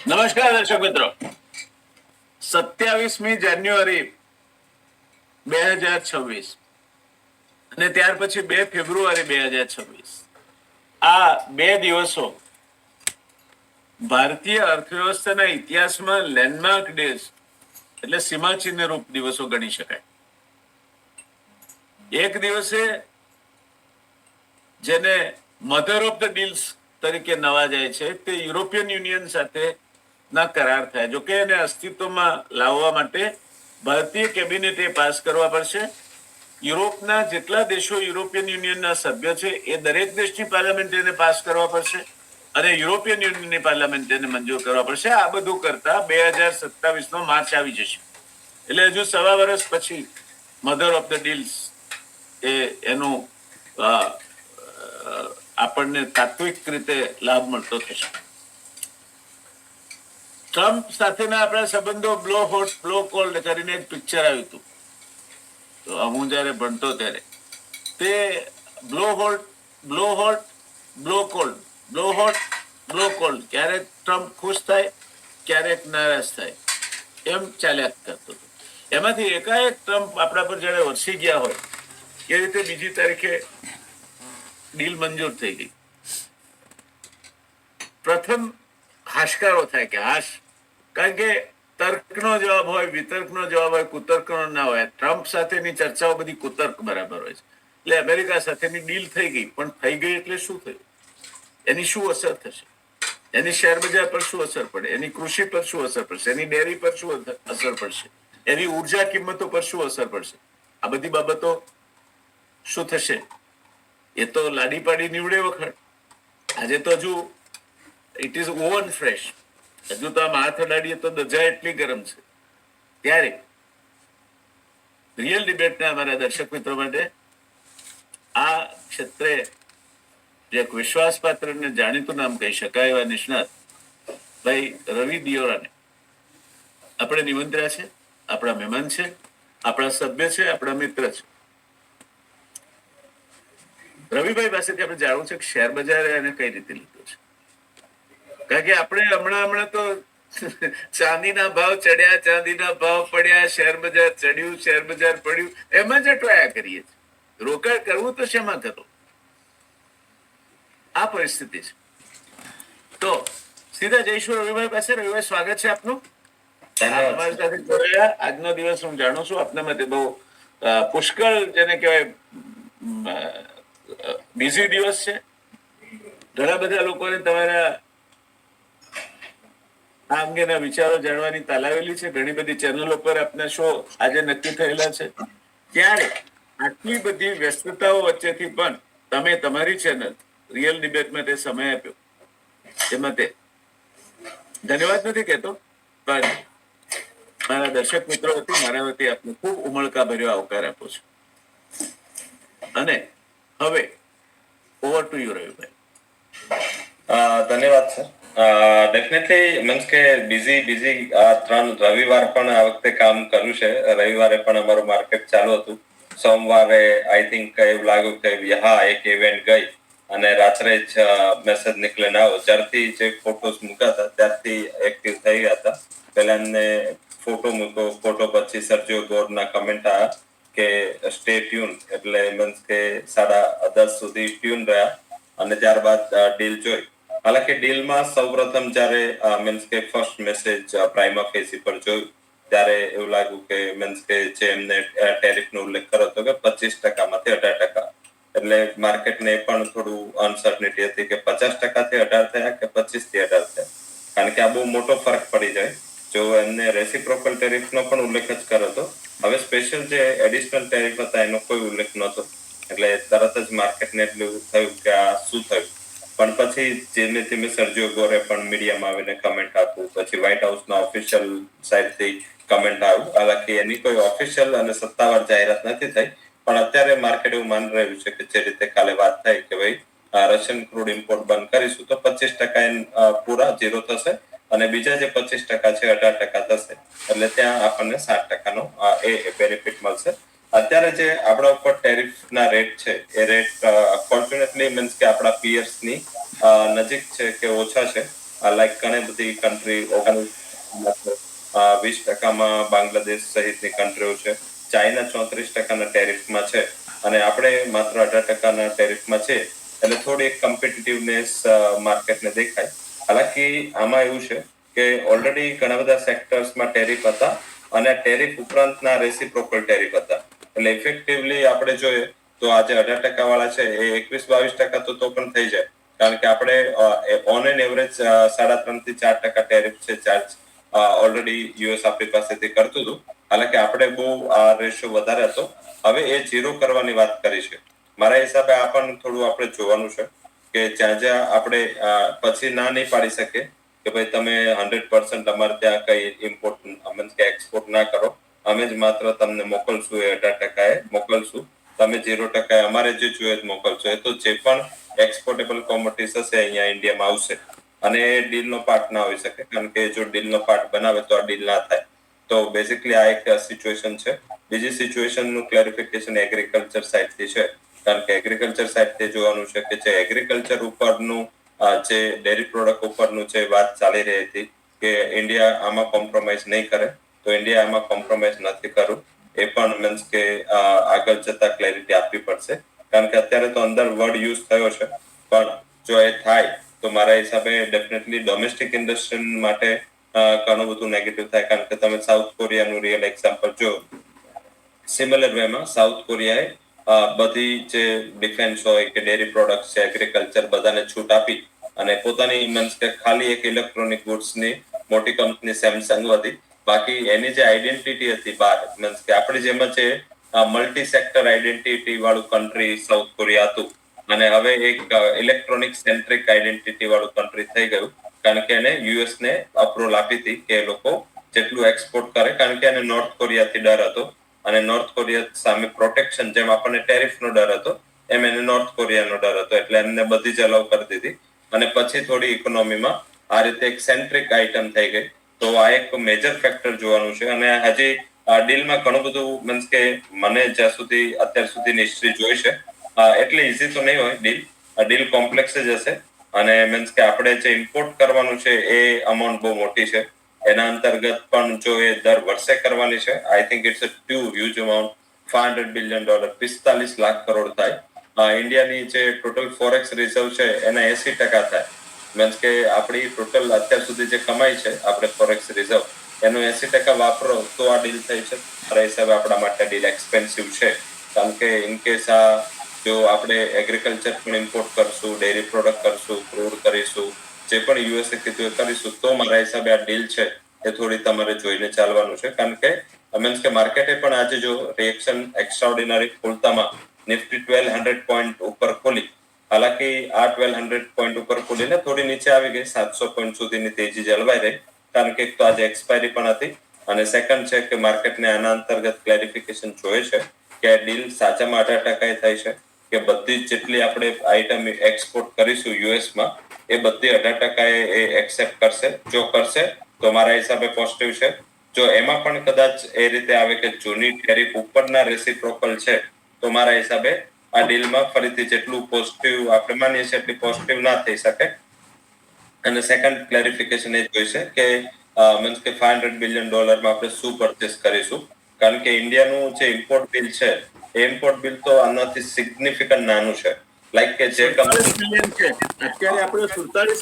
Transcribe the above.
નમસ્કાર દર્શક મિત્રો, 27મી જાન્યુઆરી 2026 અને ત્યાર પછી 2 ફેબ્રુઆરી 2026 આ 2 દિવસો ભારતીય અર્થવ્યવસ્થાના ઇતિહાસમાં લેન્ડમાર્ક ડેઝ એટલે સીમાચિહ્ન રૂપ દિવસો ગણી શકાય. એક દિવસે જેને મધર ઓફ ધ ડીલ્સ તરીકે નવાજાય છે તે યુરોપિયન યુનિયન સાથે ના કરાર થાય. જોકે એને અસ્તિત્વમાં લાવવા માટે ભારતીય કેબિનેટે પાસ કરવા પડશે. યુરોપના જેટલા દેશો યુરોપિયન યુનિયનના સભ્ય છે એ દરેક દેશની પાર્લામેન્ટ એને પાસ કરવા પડશે અને યુરોપિયન યુનિયનની પાર્લામેન્ટ એને મંજૂર કરવા પડશે. આ બધું કરતા 2027નો માર્ચ આવી જશે. એટલે હજુ 1.25 વર્ષ પછી મધર ઓફ ધ ડીલ્સ એનું આપણને તાત્વિક રીતે લાભ મળતો થશે. ટ્રમ્પ સાથેના આપણા સંબંધો બ્લો હોટ બ્લો કોલ્ડ કરીને એક પિક્ચર આવ્યું હતું. તો હું જયારે ભણતો ત્યારે તે blow hot blow hot blow cold blow hot blow cold, ક્યારેક ટ્રમ્પ ખુશ થાય ક્યારેક નારાજ થાય એમ ચાલ્યા કરતો હતો. એમાંથી એકાએક ટ્રમ્પ આપણા પર જયારે વરસી ગયા હોય એ રીતે બીજી તારીખે ડીલ મંજૂર થઈ ગઈ. પ્રથમ હાશકારો થાય કે હાશ, કારણ કે તર્કનો જવાબ હોય, વિતર્કનો જવાબ હોય, કુતર્કનો ના હોય. ટ્રમ્પ સાથેની ચર્ચાઓ બધી કુતર્ક બરાબર હોય છે. એટલે અમેરિકા સાથેની ડીલ થઈ ગઈ, પણ થઈ ગઈ એટલે શું થયું, એની શું અસર થશે, એની શેર બજાર પર શું અસર પડે, એની કૃષિ પર શું અસર પડશે, એની ડેરી પર શું અસર પડશે, એની ઉર્જા કિંમતો પર શું અસર પડશે, આ બધી બાબતો શું થશે એ તો લાડી પાડી નીવડે વખત. આજે તો હજુ ઇટ ઇઝ ઓવન ફ્રેશ, હજુ તો આમ હાથ અડાડીએ તો દજા એટલી ગરમ છે. ત્યારે રિયલ ડિબેટના અમારા દર્શક મિત્રો માટે આ ક્ષેત્રે જે એક વિશ્વાસપાત્ર અને જાણીતું નામ કહી શકાય એવા નિષ્ણાત ભાઈ રવિ દિયોરાને આપણે નિમંત્ર્યા છે. આપણા મહેમાન છે, આપણા સભ્ય છે, આપણા મિત્ર છે. રવિભાઈ પાસેથી આપણે જાણવું છે કે શેર બજારે એને કઈ રીતે લીધું છે. કારણ કે આપણે હમણાં તો ચાંદીના ભાવ ચડ્યા, ચાંદીના ભાવ પડ્યા, શેર બજાર ચડ્યું, શેર બજાર પડ્યું, એમાં જ અટવાયા કરીએ છીએ. રોકાણ કરવું તો શેમાં કરો, આ પરિસ્થિતિ છે. તો સીધા જઈશું રવિભાઈ પાસે. રવિભાઈ, સ્વાગત છે આપનું. તમારી સાથે જોડાયા આજનો દિવસ હું જાણું છું આપના માટે બહુ પુષ્કળ જેને કહેવાય બિઝી દિવસ છે. ઘણા બધા લોકોને તમારા આ અંગેના વિચારો જાણવાની તાલાવેલી છે. ઘણી બધી ચેનલો પર આપના શો આજે નક્કી થયેલા છે. ત્યારે આટલી બધી વ્યસ્તતાઓ વચ્ચેથી પણ તમે તમારી ચેનલ રિયલ ડિબેટ માટે સમય આપ્યો એ માટે ધન્યવાદ નથી કહેતો, પણ મારા દર્શક મિત્રો વતી મારા વતી આપને ખૂબ ઉમળકા ભર્યો આવકાર આપો છું. અને હવે ઓવર ટુ યુ રવિભાઈ. ધન્યવાદ સર. ડેફિનેટલી મીન્સ કે બીઝી 3 રવિવાર પણ આ વખતે કામ કર્યું છે. રવિવારે પણ અમારું માર્કેટ ચાલુ હતું. સોમવારે આઈ થિંક એવું લાગ્યું કે હા એક ઇવેન્ટ ગઈ અને રાત્રે જ મેસેજ નીકળીને આવ્યો. જ્યારથી જે ફોટોસ મૂક્યા હતા ત્યારથી એક્ટિવ થઈ ગયા હતા. પહેલા એમને ફોટો મૂક્યો, ફોટો પછી સર્જીઓ ગોરના કમેન્ટ આવ્યા કે સ્ટે ટ્યુન, એટલે મીન્સ કે 10:30 સુધી ટ્યુન રહ્યા અને ત્યારબાદ ડીલ જોઈ. હાલાકી ડીલમાં સૌપ્રથમ જયારે મીન્સ કે ફર્સ્ટ મેસેજ પ્રાઇમા ફેસી પર જોયું ત્યારે એવું લાગ્યું કે મીન્સ કે જે એમને ટેરિફનો ઉલ્લેખ કર્યો હતો કે 25%માંથી 18%, એટલે માર્કેટને પણ થોડું અનસર્ટનિટી હતી કે 50%થી 18 થયા કે 25 થી 18 થયા, કારણ કે આ બહુ મોટો ફરક પડી જાય. જો એમને રેસિપ્રોકલ ટેરિફનો પણ ઉલ્લેખ જ કર્યો હતો, હવે સ્પેશિયલ જે એડિશનલ ટેરિફ હતા એનો કોઈ ઉલ્લેખ નહોતો. એટલે તરત જ માર્કેટને એટલું થયું કે આ શું થયું. પણ પછી ધીમે ધીમે સર્જીઓ ગોરે પણ મીડિયામાં આવીને કમેન્ટ આપ્યું, પછી વ્હાઇટ હાઉસના ઓફિશિયલ સાઇડથી કમેન્ટ આવ્યું. હાલાકી એની કોઈ ઓફિશિયલ અને સત્તાવાર જાહેરાત નથી થઈ, પણ અત્યારે માર્કેટ એવું માની રહ્યું છે કે જે રીતે કાલે વાત થઈ કે ભાઈ રશિયન ક્રૂડ ઇમ્પોર્ટ બંધ કરીશું તો 25% પૂરા 0 થશે અને બીજા જે 25% છે 18% થશે, એટલે ત્યાં આપણને 60%નો એ બેનિફિટ મળશે. અત્યારે જે આપણા ઉપર ટેરિફના રેટ છે એ રેટ ફોર્ચ્યુનેટલી મીન્સ કે આપણા પિયર્સની નજીક છે કે ઓછા છે, લાઈક ઘણી બધી કન્ટ્રી 20% બાંગ્લાદેશ સહિતની કન્ટ્રીઓ છે. ચાઇના 34% ટેરિફમાં છે અને આપણે માત્ર 18% ટેરિફમાં છે, એટલે થોડી કોમ્પિટિટિવનેસ માર્કેટને દેખાય. હાલાકી આમાં એવું છે કે ઓલરેડી ઘણા બધા સેક્ટર્સમાં ટેરિફ હતા અને ટેરિફ ઉપરાંતના રેસિપ્રોકલ ટેરિફ હતા. એટલે ઇફેક્ટિવલી આપણે જોઈએ તો આજે 18% વાળા છે એ 21-22% તો પણ થઈ જાય, કારણ કે આપણે ઓન એન એવરેજ 3.5 થી 4% ટેરિફ છે ચાર્જ ઓલરેડી યુએસ આપણી પાસેથી કરતું હતું. હાલાકી આપણે બહુ આ રેશિયો વધારે હતો, હવે એ ઝીરો કરવાની વાત કરી છે. મારા હિસાબે આ પણ થોડું આપણે જોવાનું છે કે જ્યાં આપણે પછી ના નહીં પાડી શકે કે ભાઈ તમે 100% અમારે ત્યાં કઈ ઇમ્પોર્ટ મીન્સ કે એક્સપોર્ટ ના કરો, અમે જ માત્ર તમને મોકલશું, એ 18% મોકલશું, તમે 0% અમારે જે જોઈએ મોકલશો. એ તો જે પણ એક્સપોર્ટેબલ કોમોડિટીઝ હશે અહીંયા ઇન્ડિયામાં આવશે અને એ ડીલનો પાર્ટ ના હોઈ શકે, કારણ કે જો ડીલનો પાર્ટ બનાવે તો આ ડીલ ના થાય. તો બેઝિકલી આ એક સિચ્યુએશન છે. બીજી સિચ્યુએશનનું ક્લેરિફિકેશન એગ્રીકલ્ચર સાઇડથી છે, કારણ કે એગ્રીકલ્ચર સાઇડથી જોવાનું છે કે જે એગ્રીકલ્ચર ઉપરનું જે ડેરી પ્રોડક્ટ ઉપરનું જે વાત ચાલી રહી હતી કે ઇન્ડિયા આમાં કોમ્પ્રોમાઇઝ નહીં કરે, તો ઇન્ડિયા આમાં કોમ્પ્રોમાઇઝ નથી કરવું. એ પણ મીન્સ કે આગળ જતા ક્લેરિટી આપવી પડશે, કારણ કે અત્યારે તો અંદર વર્ડ યુઝ થયો છે, પણ જો એ થાય તો મારા હિસાબે ડેફિનેટલી ડોમેસ્ટિક ઇન્ડસ્ટ્રી માટે ઘણું બધું નેગેટિવ થાય. કારણ કે તમે સાઉથ કોરિયાનું રિયલ એક્ઝામ્પલ જો, સિમિલર વેમાં સાઉથ કોરિયાએ બધી જે ડિફેન્સ હોય કે ડેરી પ્રોડક્ટ છે, એગ્રીકલ્ચર, બધાને છૂટ આપી અને પોતાની મીન્સ કે ખાલી એક ઇલેક્ટ્રોનિક ગુડ્સની મોટી કંપની સેમસંગ હતી, બાકી એની જે આઈડેન્ટિટી હતી બહાર, મીન્સ કે આપણી જેમ જ મલ્ટી સેક્ટર આઈડેન્ટિટી વાળું કન્ટ્રી સાઉથ કોરિયા હતું અને હવે એક ઇલેક્ટ્રોનિક સેન્ટ્રિક આઈડેન્ટિટી વાળું કન્ટ્રી થઈ ગયું, કારણ કે એને યુએસ ને અપ્રુવલ આપી હતી કે એ લોકો જેટલું એક્સપોર્ટ કરે, કારણ કે એને નોર્થ કોરિયાથી ડર હતો અને નોર્થ કોરિયા સામે પ્રોટેક્શન, જેમ આપણને ટેરિફનો ડર હતો એમ એને નોર્થ કોરિયાનો ડર હતો, એટલે એમને બધી જ અલાઉ કરી દીધી અને પછી થોડી ઇકોનોમીમાં આ રીતે એક સેન્ટ્રિક આઇટમ થઈ ગઈ. તો આ એક મેજર ફેક્ટર જોવાનું છે અને હજી આ ડીલમાં ઘણું બધું મીન્સ કે મને જ્યાં સુધી અત્યાર સુધીની હિસ્ટ્રી જોઈ છે એટલે ઇઝી તો નહીં હોય ડીલ કોમ્પ્લેક્સ જ હશે અને મીન્સ કે આપણે જે ઇમ્પોર્ટ કરવાનું છે એ અમાઉન્ટ બહુ મોટી છે. એના અંતર્ગત પણ જો એ દર વર્ષે કરવાની છે, I think it's a too huge amount. $500 billion, 45 lakh crore થાય. ઇન્ડિયાની જે ટોટલ ફોરેક્સ રિઝર્વ છે એના 80% થાય. મીન્સ કે આપણી ટોટલ અત્યાર સુધી જે કમાઈ છે આપણે ફોરેક્સ રિઝર્વ એનો 80% વાપરો તો આ ડીલ થઈ છે. મારા હિસાબે આપણા માટે ડીલ એક્સપેન્સિવ છે, કારણ કે ઇન કેસ જો આપણે એગ્રીકલ્ચર પણ ઇમ્પોર્ટ કરશું, ડેરી પ્રોડક્ટ કરશું, ક્રૂડ કરીશું, જે પણ યુએસએ કીધું એ કરીશું, તો મારા હિસાબે આ ડીલ છે એ થોડી તમારે જોઈને ચાલવાનું છે. કારણ કે મીન્સ કે માર્કેટે પણ આજે જો રિએક્શન એક્સ્ટ્રાઓર્ડિનરી ખોલતામાં નિફ્ટી 1200 પોઈન્ટ ઉપર ખોલી, હાલાકી આ 1200 પોઈન્ટ ઉપર ખોલીને થોડી નીચે આવી ગઈ, 700 પોઈન્ટ સુધીની તેજી જળવાઈ રહી, કારણ કે એક તો આજે એક્સપાયરી પણ હતી અને સેકન્ડ છે કે માર્કેટને આના અંતર્ગત ક્લેરિફિકેશન જોઈએ છે કે આ ડીલ સાચામાં 18% થઈ છે કે બધી જેટલી આપણે આઈટમ એક્સપોર્ટ કરીશું યુએસમાં એ બધી 18% એ એક્સેપ્ટ કરશે. જો કરશે તો મારા હિસાબે પોઝિટિવ છે. જો એમાં પણ કદાચ એ રીતે આવે કે જૂની ટેરિફ ઉપરના રેસિપ્રોકલ છે, તો મારા હિસાબે આ ડીલમાં ફરીથી જેટલું પોઝિટિવ આપણે માનીએ છીએ એટલી પોઝિટિવ ના થઈ શકે. અને સેકન્ડ ક્લેરિફિકેશન એ જોઈશે કે મીન્સ કે $500 બિલિયન માં આપણે શું પરચેસ કરીશું, કારણ કે ઇન્ડિયાનું જે ઇમ્પોર્ટ બિલ છે એ ઇમ્પોર્ટ બિલ તો આનાથી સિગ્નિફિકન્ટ નાનું છે. લાઈક કે જે કંપની $47 બિલિયન છે અત્યારે, આપણે 47